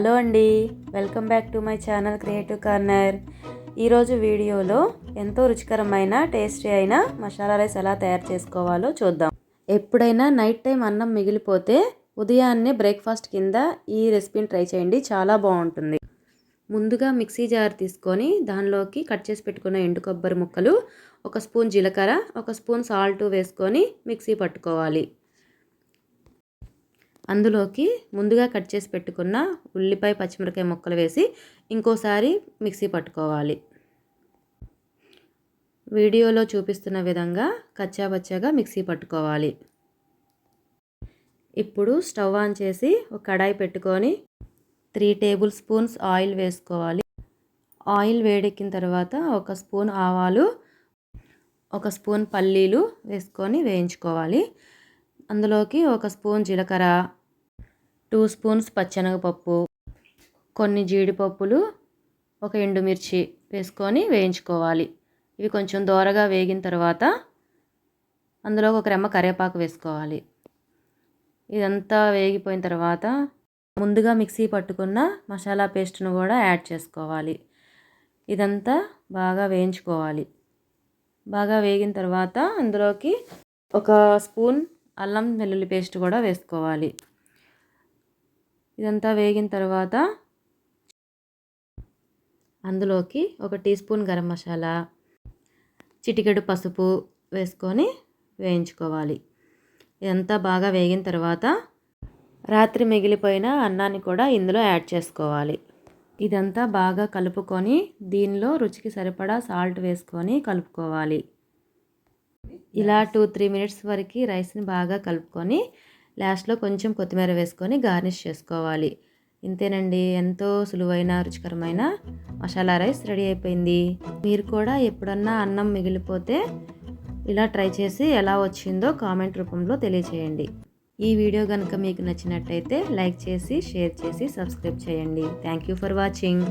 Hello అండి, welcome back to my channel creative corner. ఈరోజు వీడియోలో ఎంతో రుచికరమైన టేస్టీ అయిన మసాలా రైస్ ఎలా తయారు చేసుకోవాలో చూద్దాం. ఎప్పుడైనా నైట్ టైం అన్నం మిగిలిపోతే ఉదయాన్నే బ్రేక్ఫాస్ట్ కింద ఈ రెసిపీని ట్రై చేయండి, చాలా బాగుంటుంది. ముందుగా మిక్సీ జార్ తీసుకొని దానిలోకి కట్ చేసి పెట్టుకున్న ఎండు కొబ్బరి ముక్కలు, ఒక స్పూన్ జీలకర్ర, ఒక స్పూన్ సాల్ట్ వేసుకొని మిక్సీ పట్టుకోవాలి. అందులోకి ముందుగా కట్ చేసి పెట్టుకున్న ఉల్లిపాయ పచ్చిమిరపకాయ ముక్కలు వేసి ఇంకోసారి మిక్సీ పట్టుకోవాలి. వీడియోలో చూపిస్తున్న విధంగా కచ్చాబచ్చాగా మిక్సీ పట్టుకోవాలి. ఇప్పుడు స్టవ్ ఆన్ చేసి ఒక కడాయి పెట్టుకొని 3 టేబుల్ స్పూన్స్ ఆయిల్ వేసుకోవాలి. ఆయిల్ వేడెక్కిన తర్వాత ఒక స్పూన్ ఆవాలు, ఒక స్పూన్ పల్లీలు వేసుకొని వేయించుకోవాలి. అందులోకి ఒక స్పూన్ జీలకర్ర, 2 స్పూన్స్ పచ్చెనగపప్పు, కొన్ని జీడిపప్పులు, ఒక ఎండుమిర్చి వేసుకొని వేయించుకోవాలి. ఇవి కొంచెం దోరగా వేగిన తర్వాత అందులో ఒక రెమ్మ కరివేపాకు వేసుకోవాలి. ఇదంతా వేగిపోయిన తర్వాత ముందుగా మిక్సీ పట్టుకున్న మసాలా పేస్ట్ను కూడా యాడ్ చేసుకోవాలి. ఇదంతా బాగా వేయించుకోవాలి. బాగా వేగిన తర్వాత అందులోకి ఒక స్పూన్ అల్లం వెల్లుల్లి పేస్ట్ కూడా వేసుకోవాలి. ఇదంతా వేగిన తర్వాత అందులోకి ఒక టీ స్పూన్ గరం మసాలా, చిటికెడు పసుపు వేసుకొని వేయించుకోవాలి. ఇదంతా బాగా వేగిన తర్వాత రాత్రి మిగిలిపోయిన అన్నాన్ని కూడా ఇందులో యాడ్ చేసుకోవాలి. ఇదంతా బాగా కలుపుకొని దీనిలో రుచికి సరిపడా సాల్ట్ వేసుకొని కలుపుకోవాలి. ఇలా 2-3 మినిట్స్ వరకు రైస్ని బాగా కలుపుకొని లాస్ట్లో కొంచెం కొత్తిమీర వేసుకొని గార్నిష్ చేసుకోవాలి. ఇంతేనండి, ఎంతో సులువైన రుచికరమైన మసాలా రైస్ రెడీ అయిపోయింది. మీరు కూడా ఎప్పుడన్నా అన్నం మిగిలిపోతే ఇలా ట్రై చేసి ఎలా వచ్చిందో కామెంట్ రూపంలో తెలియచేయండి. ఈ వీడియో కనుక మీకు నచ్చినట్టయితే లైక్ చేసి, షేర్ చేసి, సబ్స్క్రైబ్ చేయండి. Thank you for watching.